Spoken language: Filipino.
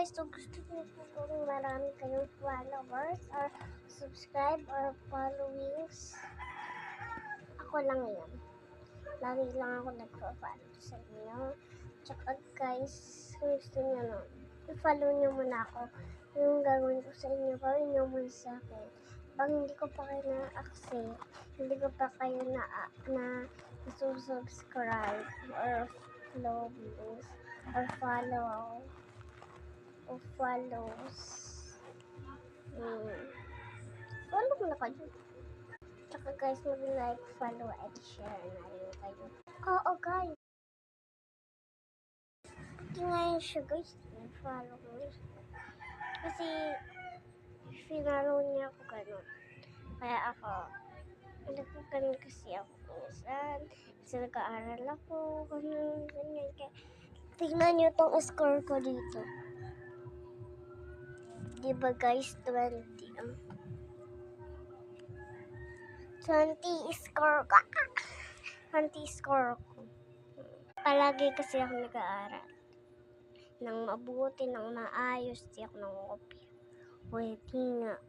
guys, so gusto niyo po kung marami kayong followers or subscribe or followings, ako lang yun. Lagi lang ako nagpa-follow sa inyo. Tsaka guys, kung gusto niyo no, i-follow niyo muna ako. Yung gagawin ko sa inyo, gawin niyo muna sa akin. Pag hindi ko pa kayo na-accept, hindi ko pa kayo na subscribe or follows or follows. Follow mo na kayo. Tsaka guys, mag-like, follow, and share na rin kayo. Oo guys. Hindi ngayon siya guys, follow mo. Kasi, finalo niya ako ganun. Kaya ako, nagkakaroon kasi ako minsan. Kasi nag-aaral ako, ganyan. Kaya, tingnan niyo tong score ko dito. Diba guys, 20 score ko. 20 score ko. Palagi kasi ako nag-aaral. Nang mabuti, nang maayos, di ako nangungopia. Pwede nga.